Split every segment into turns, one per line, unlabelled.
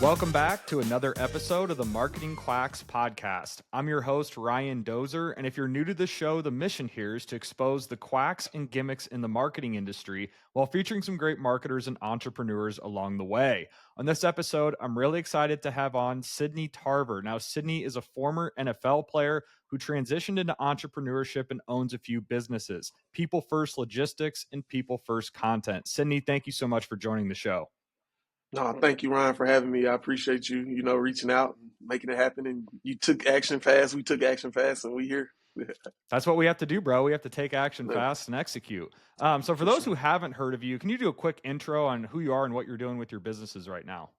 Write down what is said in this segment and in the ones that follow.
Welcome back to another episode of the Marketing Quacks podcast. I'm your host, Ryan Dozer, and if you're new to the show, the mission here is to expose the quacks and gimmicks in the marketing industry while featuring some great marketers and entrepreneurs along the way. On this episode, I'm really excited to have on Sidney Tarver. Now, Sidney is a former NFL player who transitioned into entrepreneurship and owns a few businesses, People First Logistics and People First Content. Sidney, thank you so much for joining the show.
No, thank you, Ryan, for having me. I appreciate you, reaching out and making it happen. And you took action fast. We took action fast, and we here.
That's what we have to do, bro. We have to take action fast and execute. So for those who haven't heard of you, can you do a quick intro on who you are and what you're doing with your businesses right now?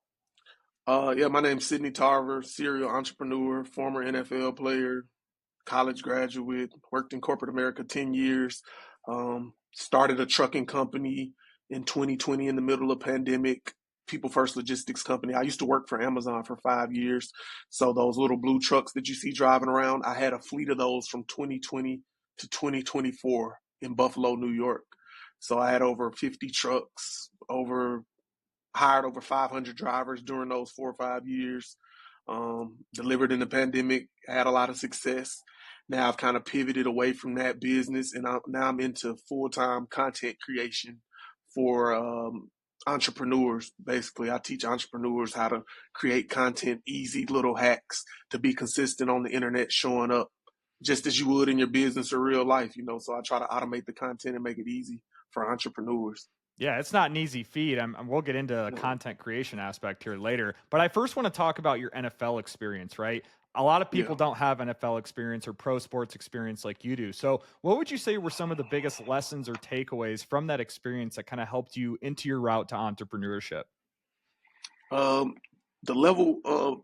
My name's Sydney Tarver, serial entrepreneur, former NFL player, college graduate, worked in corporate America 10 years, started a trucking company in 2020 in the middle of pandemic. People First Logistics company. I used to work for Amazon for 5 years. So those little blue trucks that you see driving around, I had a fleet of those from 2020 to 2024 in Buffalo, New York. So I had over 50 trucks, hired over 500 drivers during those 4 or 5 years, delivered in the pandemic, had a lot of success. Now I've kind of pivoted away from that business, and now I'm into full-time content creation for entrepreneurs. Basically, I teach entrepreneurs how to create content, easy little hacks to be consistent on the internet, showing up just as you would in your business or real life, So I try to automate the content and make it easy for entrepreneurs.
Yeah, it's not an easy feat. We'll get into the content creation aspect here later. But I first want to talk about your NFL experience, right? A lot of people don't have NFL experience or pro sports experience like you do. So what would you say were some of the biggest lessons or takeaways from that experience that kind of helped you into your route to entrepreneurship?
The level of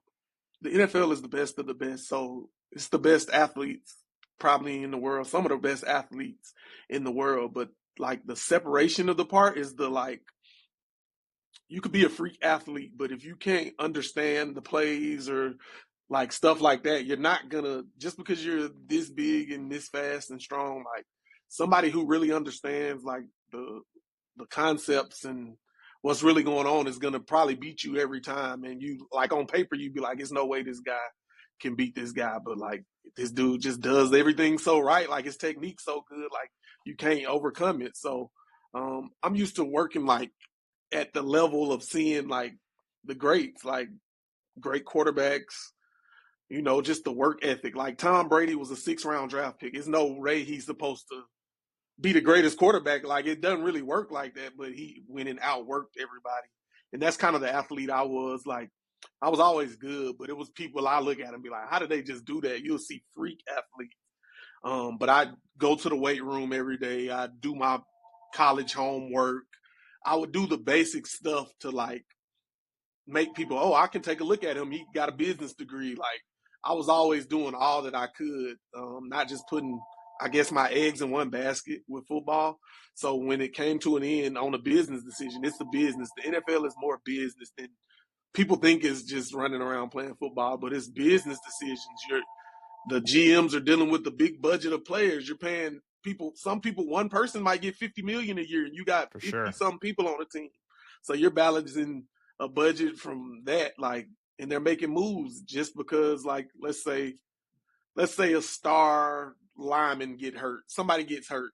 the NFL is the best of the best. So it's the best athletes probably in the world, some of the best athletes in the world. But like the separation of the part is you could be a freak athlete, but if you can't understand the plays or like stuff like that, you're not gonna, just because you're this big and this fast and strong, like somebody who really understands like the concepts and what's really going on is gonna probably beat you every time. And you, like, on paper, you'd be like, there's no way this guy can beat this guy, but like this dude just does everything so right, like his technique's so good, like you can't overcome it. So I'm used to working like at the level of seeing like the greats, like great quarterbacks, just the work ethic. Like Tom Brady was a 6th-round draft pick. There's no way he's supposed to be the greatest quarterback. Like, it doesn't really work like that, but he went and outworked everybody. And that's kind of the athlete I was. Like, I was always good, but it was people I look at and be like, how did they just do that? You'll see freak athletes. But I go to the weight room every day. I do my college homework. I would do the basic stuff to like make people, oh, I can take a look at him. He got a business degree. Like, I was always doing all that I could, not just putting, I guess, my eggs in one basket with football. So when it came to an end on a business decision, it's a business. The NFL is more business than people think is just running around playing football, but it's business decisions. The GMs are dealing with the big budget of players. You're paying some people, one person might get $50 million a year, and you got 50-something people on the team. So you're balancing a budget from that, like, and they're making moves just because, like, let's say a star lineman somebody gets hurt.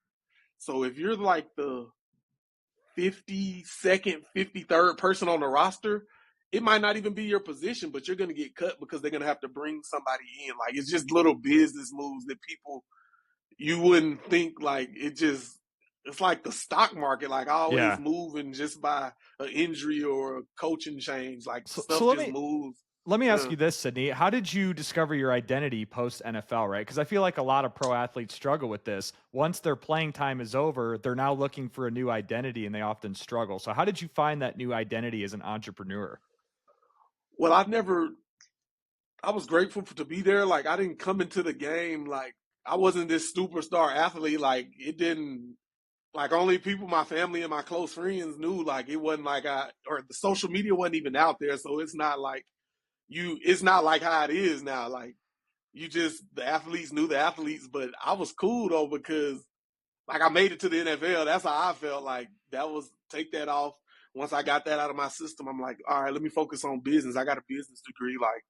So if you're like the 52nd, 53rd person on the roster, it might not even be your position, but you're going to get cut because they're going to have to bring somebody in. Like, it's just little business moves that you wouldn't think, like, it's like the stock market, like always moving just by an injury or a coaching change. Like, stuff moves.
Let me ask you this, Sidney. How did you discover your identity post-NFL, right? Because I feel like a lot of pro athletes struggle with this. Once their playing time is over, they're now looking for a new identity, and they often struggle. So how did you find that new identity as an entrepreneur?
Well, I was grateful to be there. Like, I didn't come into the game like I wasn't this superstar athlete. Like, it didn't, like, only people, my family and my close friends knew. Like, it wasn't like or the social media wasn't even out there. So it's not like it's not like how it is now. Like, the athletes knew the athletes, but I was cool though, because like I made it to the NFL. That's how I felt. Like that was take that off. Once I got that out of my system, I'm like, all right, let me focus on business. I got a business degree. Like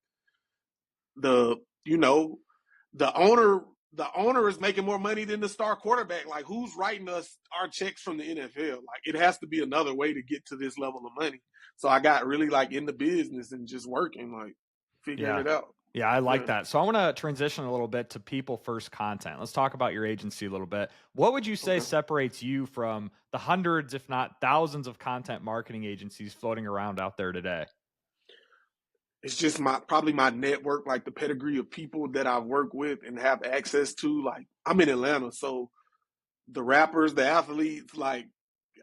the you know the owner is making more money than the star quarterback. Like who's writing us our checks from the NFL? Like it has to be another way to get to this level of money. So I got really like in the business and just working, like figuring
Yeah.
it out.
Yeah, I like
Yeah.
that. So I want to transition a little bit to people first content. Let's talk about your agency a little bit. What would you say
Okay.
separates you from the hundreds, if not thousands, of content marketing agencies floating around out there today?
It's just my probably my network, like the pedigree of people that I've worked with and have access to. Like I'm in Atlanta, so the rappers, the athletes, like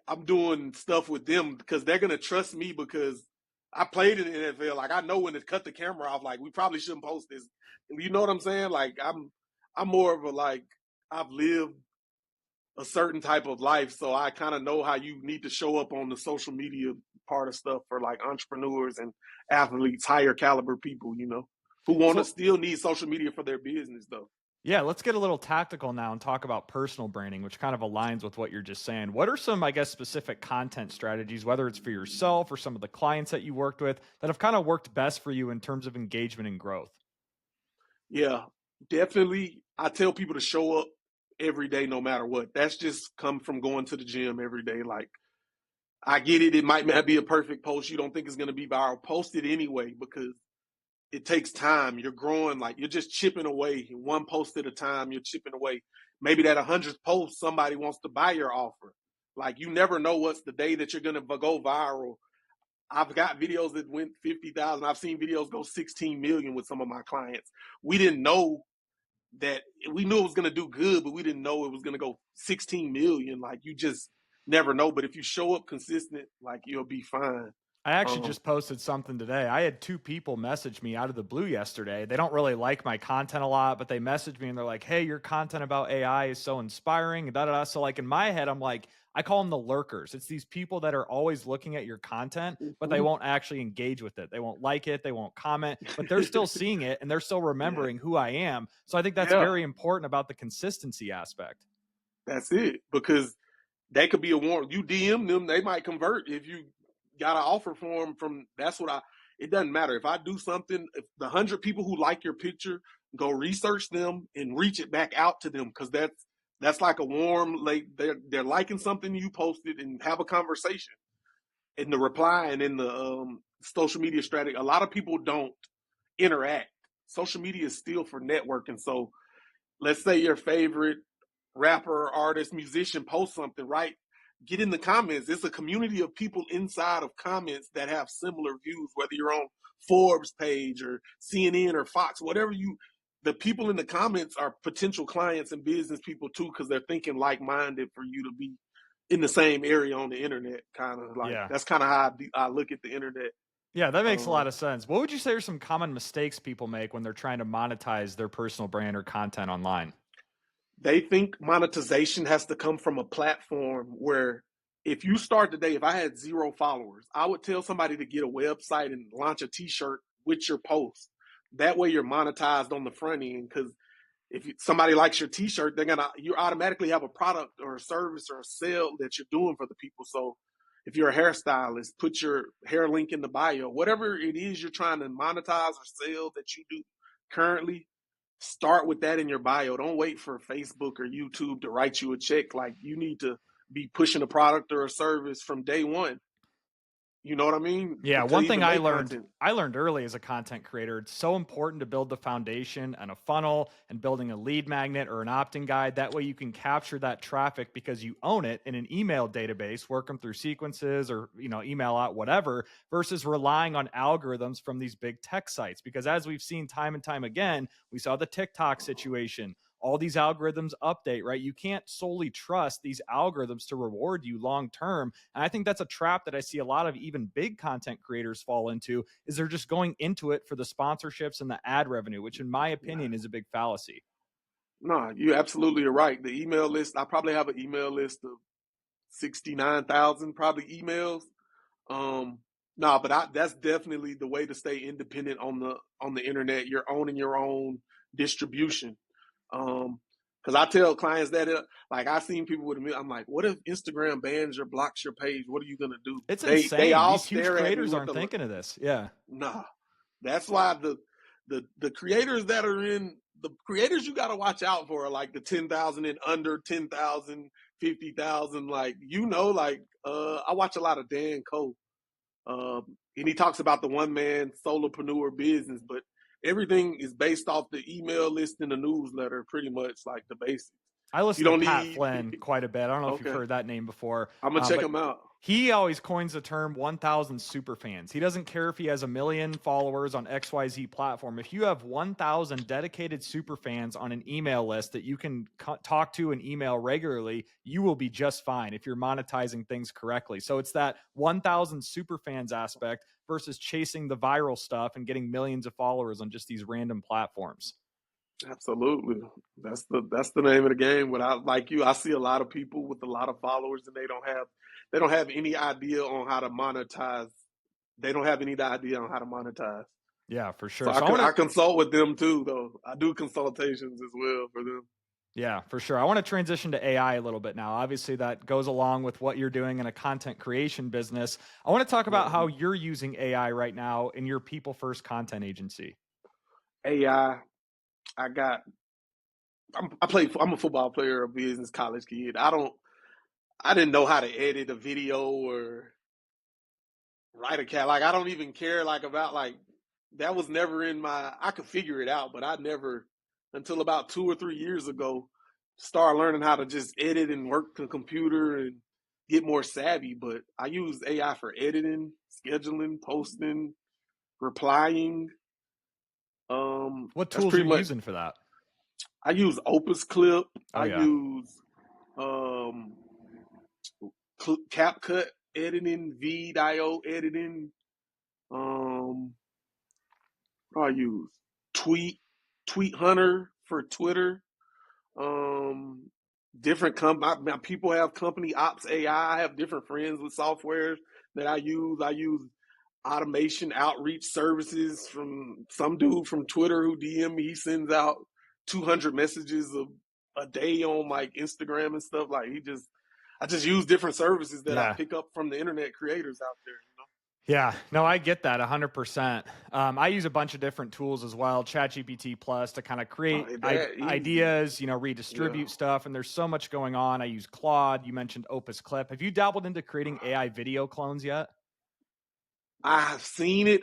I'm doing stuff with them because they're gonna trust me because I played in the NFL. Like I know when to cut the camera off. Like we probably shouldn't post this. You know what I'm saying? Like I'm more of a like I've lived a certain type of life, so I kind of know how you need to show up on the social media part of stuff for like entrepreneurs and athletes, higher caliber people. Who want to
So
still need social media for their business though.
yeah, let's get a little tactical now and talk about personal branding, which kind of aligns with what you're just saying. What are some, I guess, specific content strategies, whether it's for yourself or some of the clients that you worked with, that have kind of worked best for you in terms of engagement and growth?
Yeah, definitely. I tell people to show up every day, no matter what. That's just come from going to the gym every day. Like, I get it. It might not be a perfect post. You don't think it's going to be viral. Post it anyway because it takes time. You're growing, like, you're just chipping away. One post at a time, you're chipping away. Maybe that 100th post, somebody wants to buy your offer. Like, you never know what's the day that you're going to go viral. I've got videos that went 50,000. I've seen videos go 16 million with some of my clients. We didn't know that we knew it was going to do good, but we didn't know it was going to go 16 million. Like you just never know. But if you show up consistent, like you'll be fine.
I actually
Um,
just posted something today. I had two people message me out of the blue yesterday. They don't really like my content a lot, but they messaged me and they're like, "Hey, your content about AI is so inspiring." Da da da. So like in my head, I'm like, I call them the lurkers. It's these people that are always looking at your content, but they
mhm.
won't actually engage with it. They won't like it. They won't comment, but they're still seeing it and they're still
Yeah,
remembering who I am. So I think that's
yeah,
very important about the consistency aspect.
that's it. Because that could be a warrant. You DM them, they might convert if you got an offer for them. From that's what I. It doesn't matter if I do something. If the 100 people who like your picture go research them and reach it back out to them because that's like a warm like they're liking something you posted and have a conversation in the reply and in the social media strategy. A lot of people don't interact. Social media is still for networking. So let's say your favorite rapper, artist, musician posts something, right? Get in the comments. It's a community of people inside of comments that have similar views, whether you're on Forbes page or CNN or Fox, whatever the people in the comments are potential clients and business people too, because they're thinking like minded for you to be in the same area on the internet. Kind of like
Yeah.
that's kind of how I look at the internet.
Yeah, that makes a lot
Um,
of sense. What would you say are some common mistakes people make when they're trying to monetize their personal brand or content online?
they think monetization has to come from a platform where if you start today, if I had 0 followers, I would tell somebody to get a website and launch a t-shirt with your post. That way you're monetized on the front end because if somebody likes your t-shirt, you automatically have a product or a service or a sale that you're doing for the people. So if you're a hairstylist, put your hair link in the bio. Whatever it is you're trying to monetize or sell that you do currently, start with that in your bio. Don't wait for Facebook or YouTube to write you a check. Like you need to be pushing a product or a service from day one. You know what I mean?
Yeah,
To
one thing
even make content.
I learned early as a content creator, it's so important to build the foundation and a funnel and building a lead magnet or an opt-in guide. That way you can capture that traffic because you own it in an email database, work them through sequences or, email out whatever versus relying on algorithms from these big tech sites because as we've seen time and time again, we saw the TikTok situation, all these algorithms update, right? You can't solely trust these algorithms to reward you long term. And I think that's a trap that I see a lot of even big content creators fall into is they're just going into it for the sponsorships and the ad revenue, which in my opinion is a big fallacy.
No, you absolutely are right. The email list, I probably have an email list of 69,000 probably emails. Um, no, but that's definitely the way to stay independent on the internet. You're owning your own distribution. Because Because I tell clients that, like, I've seen people with I'm like, what if Instagram bans or blocks your page? What are you going to do?
It's
They
insane.
all
These huge
stare at me
creators
with
aren't thinking of this. Yeah.
nah. That's why the creators that are the creators you got to watch out for are like the 10,000 and under, 10,000, 50,000. Like, like, I watch a lot of Dan Cole. And he talks about the one man solopreneur business, but everything is based off the email list and the newsletter, pretty much like the basics.
I
You
listen to
don't
Pat
need,
Flynn quite a bit. I don't know if you've
okay,
heard that name before,
I'm going to check
but
him out.
he always coins the term 1,000 super fans. He doesn't care if he has 1 million followers on XYZ platform. If you have 1,000 dedicated super fans on an email list that you can talk to and email regularly, you will be just fine if you're monetizing things correctly. So it's that 1,000 super fans aspect versus chasing the viral stuff and getting millions of followers on just these random platforms.
Absolutely. That's the name of the game. But I see a lot of people with a lot of followers and they don't have any idea on how to monetize. They don't have any idea on how to monetize.
Yeah, for sure.
So
So
I consult with them too, though. I do consultations as well for them.
Yeah, for sure. I want to transition to AI a little bit now. Obviously, that goes along with what you're doing in a content creation business. I want to talk about how you're using AI right now in your people first content agency.
AI, I'm a football player, a business college kid. I didn't know how to edit a video or write a cat. Like, I don't even care about that was never in I could figure it out, but I never, until about 2 or 3 years ago, started learning how to just edit and work the computer and get more savvy. But I use AI for editing, scheduling, posting, replying.
What
That's
tools are
pretty
you
much.
using for that?
I use Opus Clip.
Oh,
I
yeah.
use um, CapCut editing, VIO editing. What do I use? Tweet Hunter for Twitter. Um, different people have company ops AI. I have different friends with softwares that I use. I use automation outreach services from some dude from Twitter who DM me. He sends out 200 messages a day on like Instagram and stuff. Like I just use different services that I
Yeah.
pick up from the internet creators out there.
Yeah, no, I get that 100%. I use a bunch of different tools as well, ChatGPT Plus, to kind of create ideas, redistribute stuff. And there's so much going on. I use Claude. You mentioned Opus Clip. Have you dabbled into creating AI video clones yet?
I've seen it.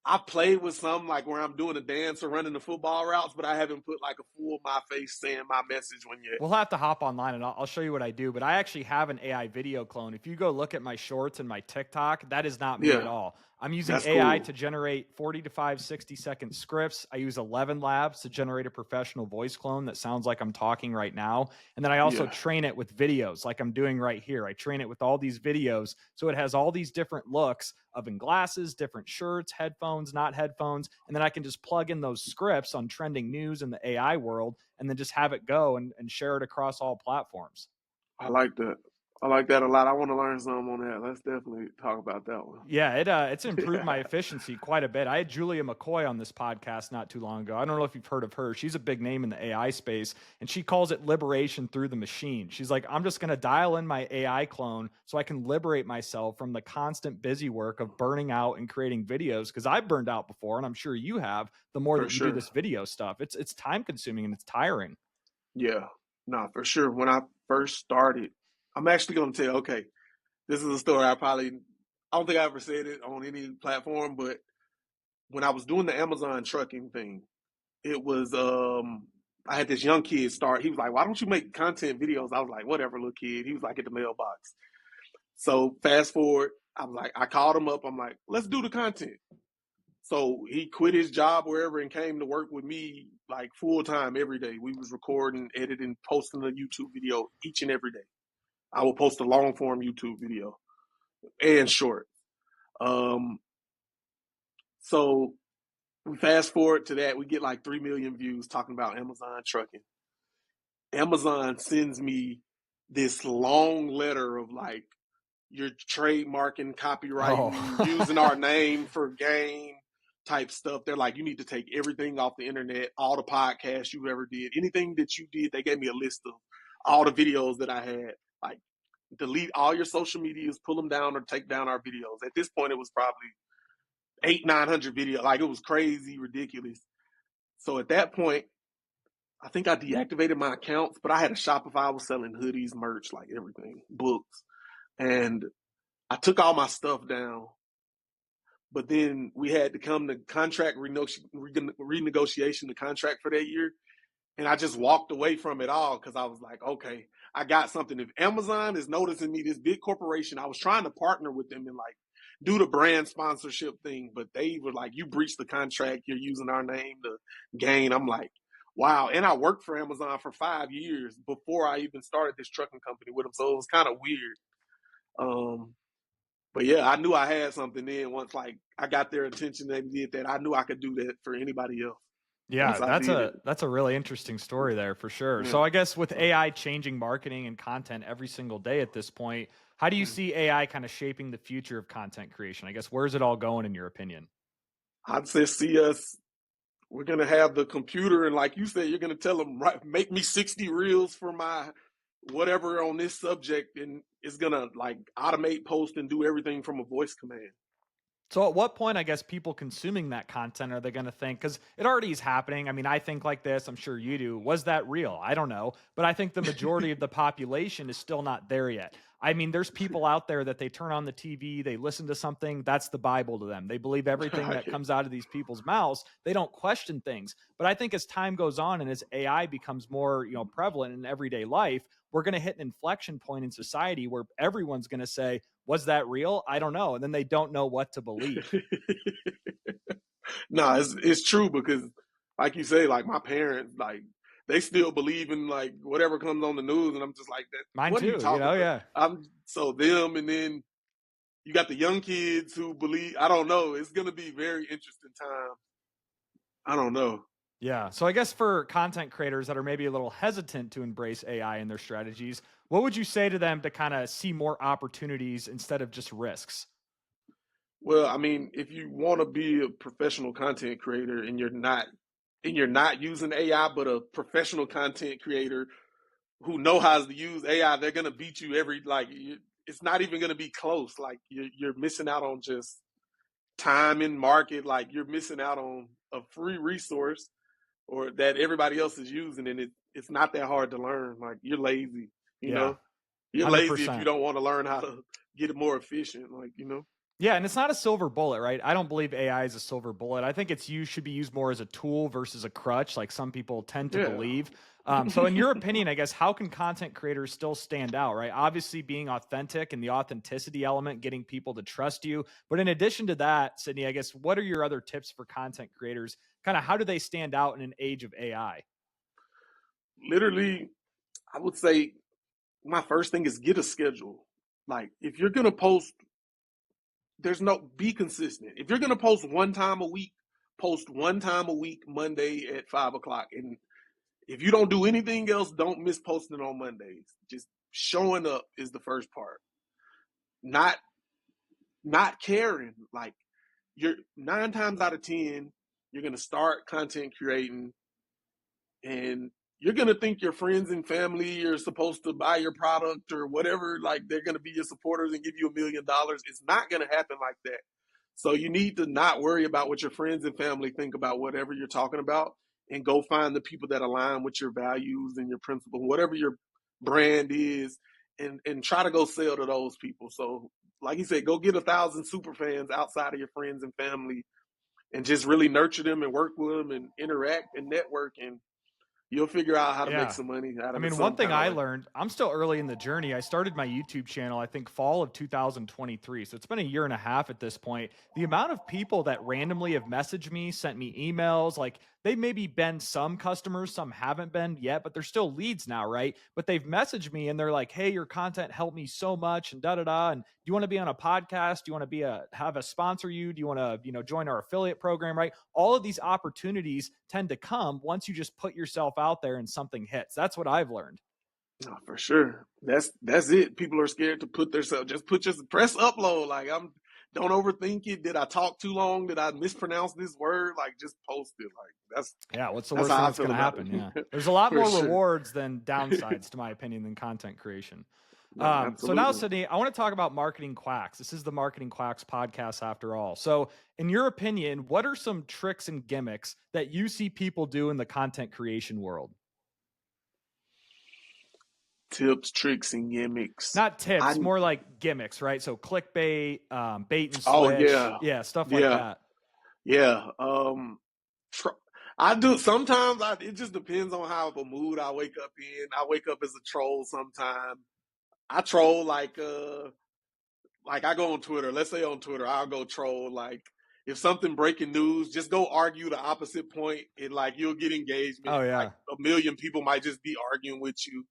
I played with some like where I'm doing a dance or running the football routes, but I haven't put like a full my face saying my message one yet.
We'll have to hop online and I'll show you what I do. But I actually have an AI video clone. If you go look at my shorts and my TikTok, that is not me at all. I'm using AI to generate 40 to 60-second scripts. I use 11 Labs to generate a professional voice clone that sounds like I'm talking right now. And then I also train it with videos like I'm doing right here. I train it with all these videos. So it has all these different looks of in glasses, different shirts, headphones, not headphones. And then I can just plug in those scripts on trending news in the AI world and then just have it go and share it across all platforms.
I like that. I like that a lot. I want to learn some on that. Let's definitely talk about that one.
Yeah, it's improved my efficiency quite a bit. I had Julia McCoy on this podcast not too long ago. I don't know if you've heard of her. She's a big name in the AI space, and she calls it liberation through the machine. She's like, I'm just going to dial in my AI clone so I can liberate myself from the constant busy work of burning out and creating videos, because I've burned out before, and I'm sure you have, the more that you do this video stuff. It's time consuming and it's tiring.
Yeah, no, for sure. When I first started, I'm actually going to tell, okay, this is a story I don't think I ever said it on any platform, but when I was doing the Amazon trucking thing, it was, I had this young kid start. He was like, why don't you make content videos? I was like, whatever, little kid. He was like at the mailbox. So fast forward, I called him up. I'm like, let's do the content. So he quit his job wherever and came to work with me like full time every day. We was recording, editing, posting a YouTube video each and every day. I will post a long form YouTube video and short. So we fast forward to that, we get like 3 million views talking about Amazon trucking. Amazon sends me this long letter of like, you're trademarking, copywriting, using our name for gain. type stuff. They're like, you need to take everything off the internet, all the podcasts you ever did, anything that you did. They gave me a list of all the videos that I had. Like, delete all your social medias, pull them down, or take down our videos. At this point, it was probably 900 videos. Like, it was crazy, ridiculous. So at that point, I think I deactivated my accounts, but I had a Shopify. I was selling hoodies, merch, like everything, books. And I took all my stuff down. But then we had to come to contract renegotiation, the contract for that year. And I just walked away from it all because I was like, okay, I got something. If Amazon is noticing me, this big corporation, I was trying to partner with them and like do the brand sponsorship thing, but they were like, you breached the contract. You're using our name to gain. I'm like, wow. And I worked for Amazon for 5 years before I even started this trucking company with them. So it was kind of weird. But yeah, I knew I had something then once like I got their attention, they did that. I knew I could do that for anybody else once
Yeah,
I did it.
that's a really interesting story there for sure.
Yeah.
So I guess with AI changing marketing and content every single day at this point, how do you see AI kind of shaping the future of content creation? I guess where's it all going in your opinion?
I'd say see us. We're gonna have the computer, and like you said, you're gonna tell them, right, make me 60 reels for my whatever on this subject, and it's gonna like automate, post, and do everything from a voice command.
So at what point, I guess, people consuming that content are they going to think, because it already is happening. I mean, I think like this, I'm sure you do. Was that real? I don't know. But I think the majority of the population is still not there yet. I mean, there's people out there that they turn on the TV, they listen to something, that's the Bible to them. They believe everything that comes out of these people's mouths. They don't question things. But I think as time goes on and as AI becomes more, prevalent in everyday life, we're going to hit an inflection point in society where everyone's going to say, was that real? I don't know. And then they don't know what to believe.
No, it's true because, like you say, like my parents, like they still believe in like whatever comes on the news, and I'm just like that.
Mine
What are you
too,
talking about?
yeah.
I'm so them, and then you got the young kids who believe. I don't know. It's gonna be very interesting time. I don't know.
Yeah. So I guess for content creators that are maybe a little hesitant to embrace AI in their strategies, what would you say to them to kind of see more opportunities instead of just risks?
Well, I mean, if you want to be a professional content creator and you're not using AI, but a professional content creator who know how to use AI, they're gonna beat you every like. It's not even gonna be close. Like you're missing out on just time in market. Like you're missing out on a free resource or that everybody else is using, and it's not that hard to learn. Like you're lazy, you
Yeah,
know. You're lazy if you
100%.
don't want to learn how to get it more efficient. Like you know.
Yeah, and it's not a silver bullet, right? I don't believe AI is a silver bullet. I think it's used should be used more as a tool versus a crutch, like some people tend to
Yeah.
believe. So, in your opinion, I guess how can content creators still stand out, right? Obviously, being authentic and the authenticity element, getting people to trust you. But in addition to that, Sydney, I guess what are your other tips for content creators? Kind of how do they stand out in an age of AI?
Literally, I would say my first thing is get a schedule. Like if you're gonna post, there's no be consistent. If you're gonna post one time a week, post one time a week, Monday at 5 o'clock. And if you don't do anything else, don't miss posting on Mondays. Just showing up is the first part. Not not caring. Like you're 9 times out of 10, you're gonna start content creating and you're gonna think your friends and family are supposed to buy your product or whatever, like they're gonna be your supporters and give you $1 million. It's not gonna happen like that. So you need to not worry about what your friends and family think about whatever you're talking about and go find the people that align with your values and your principles, whatever your brand is, and try to go sell to those people. So like you said, go get 1,000 super fans outside of your friends and family and just really nurture them and work with them and interact and network, and you'll figure out how to make
Yeah.
some money out
I
of it
mean, one
some
thing
kind of
I
way.
learned, I'm still early in the journey. I started my YouTube channel, I think fall of 2023. So it's been a year and a half at this point. The amount of people that randomly have messaged me, sent me emails, like they maybe been some customers, some haven't been yet, but they're still leads now, right? But they've messaged me and they're like, "Hey, your content helped me so much," and da da da. And do you want to be on a podcast? Do you want to have a sponsor you? Do you want to, join our affiliate program, right? All of these opportunities tend to come once you just put yourself out there and something hits. That's what I've learned.
No, for sure. That's it. People are scared to put themselves. Just put your press upload. Like I'm. Don't overthink it. Did I talk too long? Did I mispronounce this word? Like, just post it. Like,
what's the
that's
worst thing
how I
that's
feel
going to
about
happen? Yeah.
it.
There's a lot
For
more
sure.
rewards than downsides, to my opinion, than content creation.
No,
So now,
absolutely.
Sydney, I want to talk about Marketing Quacks. This is the Marketing Quacks podcast after all. So in your opinion, what are some tricks and gimmicks that you see people do in the content creation world?
Tips, tricks, and gimmicks.
Not
I
tips, more like gimmicks, right? So clickbait, bait and
Oh
switch.
yeah,
Yeah, stuff like
yeah,
that.
yeah. Tr- I do sometimes. It just depends on how of a mood I wake up in. I wake up as a troll sometimes. I troll like I go on Twitter. Let's say on Twitter, I'll go troll. Like if something breaking news, just go argue the opposite point, and like you'll get engagement.
Oh
Like
yeah.
a million people might just be arguing with you,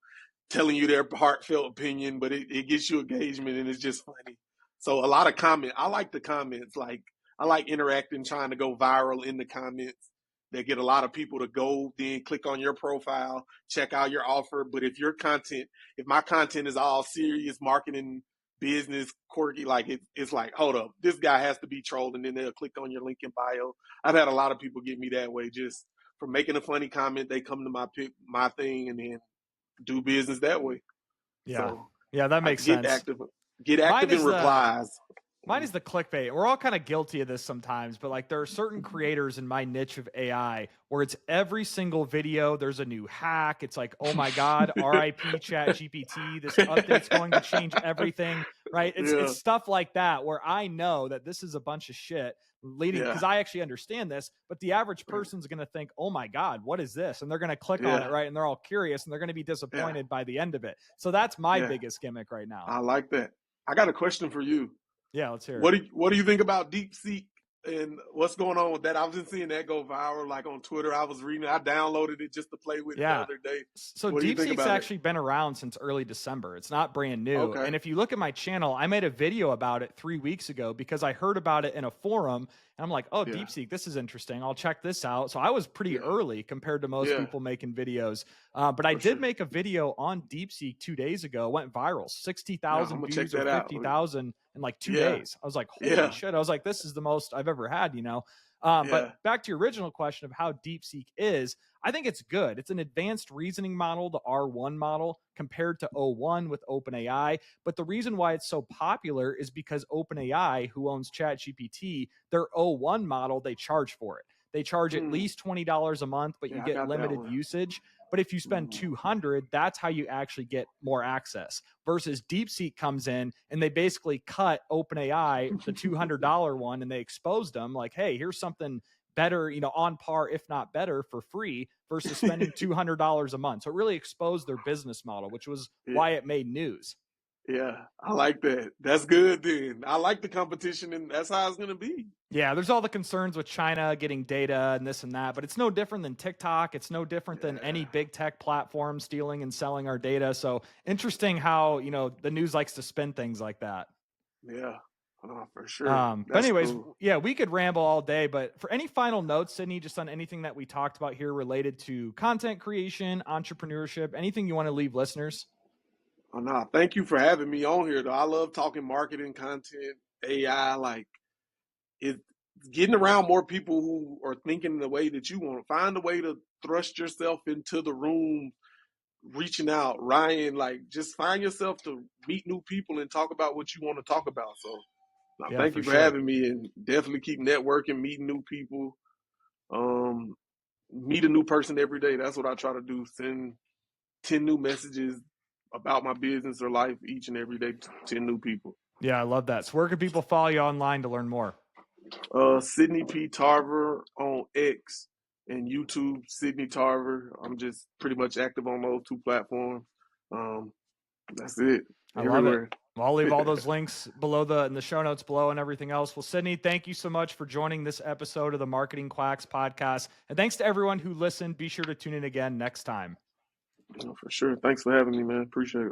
telling you their heartfelt opinion, but it gets you engagement and it's just funny. So a lot of comment. I like the comments. Like I like interacting, trying to go viral in the comments. They get a lot of people to go, then click on your profile, check out your offer. But if my content is all serious marketing, business, quirky, like it's like, hold up, this guy has to be trolled, and then they'll click on your link in bio. I've had a lot of people get me that way, just from making a funny comment. They come to my thing, and then do business that way.
Yeah.
So
Yeah, that
I
makes sense.
get
Mine
active in
is the
replies.
Mine is the clickbait. We're all kind of guilty of this sometimes, but like there are certain creators in my niche of AI where it's every single video, there's a new hack. It's like, oh my God, RIP chat GPT, this update's going to change everything, right? It's
Yeah,
stuff like that where I know that this is a bunch of shit leading because
yeah,
I actually understand this, but the average person's going to think, oh my God, what is this? And they're going to click on it,
yeah,
right? And they're all curious and they're going to be
yeah,
disappointed by the end of it. So that's my
yeah.
biggest gimmick right now.
I like that. I got a question for you.
Yeah, let's hear it.
What do you think about DeepSeek and what's going on with that? I've been seeing that go viral, like on Twitter. I was reading, I downloaded it just to play with it the
Yeah.
other day.
So
What do you think
DeepSeek's
about it?
actually been around since early December. It's not brand new.
Okay.
And if you look at my channel, I made a video about it 3 weeks ago because I heard about it in a forum. And I'm like, oh,
Yeah.
DeepSeek, this is interesting. I'll check this out. So I was pretty
Yeah.
early compared to most
Yeah.
people making videos. But I
For
did
sure.
make a video on DeepSeek 2 days ago. It went viral,
Yeah, I'm
60,000
gonna check
views or
that out.
50,000 in like two
Yeah.
days. I was like, holy
Yeah.
shit. I was like, this is the most I've ever had, But
Yeah.
back to your original question of how DeepSeek is, I think it's good. It's an advanced reasoning model, the R1 model, compared to O1 with OpenAI. But the reason why it's so popular is because OpenAI, who owns ChatGPT, their O1 model, they charge for it. They charge at
Mm.
least $20 a month, but you
Yeah, I
get
got that
limited
one.
usage. But if you spend
Mm.
200, that's how you actually get more access. Versus DeepSeek comes in and they basically cut OpenAI, the $200 one, and they exposed them like, hey, here's something better, on par, if not better, for free versus spending $200 a month. So it really exposed their business model, which was
Yeah.
why it made news.
Yeah, I like that. That's good then. I like the competition, and that's how it's gonna be.
Yeah, there's all the concerns with China getting data and this and that, but it's no different than TikTok. It's no different than any
Yeah.
big tech platform stealing and selling our data. So interesting how, the news likes to spin things like that.
Yeah. Oh, for sure.
But
That's
anyways,
cool.
yeah, we could ramble all day, but for any final notes, Sydney, just on anything that we talked about here related to content creation, entrepreneurship, anything you want to leave listeners?
Oh no, thank you for having me on here though. I love talking marketing, content, AI, like it's getting around more people who are thinking the way that you want to. Find a way to thrust yourself into the room, reaching out. Ryan, like just find yourself to meet new people and talk about what you want to talk about. So no,
Yeah,
thank
for
you for
sure.
having me, and definitely keep networking, meeting new people. Um, Meet a new person every day. That's what I try to do. Send 10 new messages about my business or life each and every day to 10 new people.
Yeah, I love that. So where can people follow you online to learn more?
Sidney P. Tarver on X and YouTube, Sidney Tarver. I'm just pretty much active on those two platforms. Um, that's it.
I love it.
Everywhere.
Well, I'll leave all those links below in the show notes below and everything else. Well, Sydney, thank you so much for joining this episode of the Marketing Quacks podcast. And thanks to everyone who listened. Be sure to tune in again next time.
For sure. Thanks for having me, man. Appreciate it.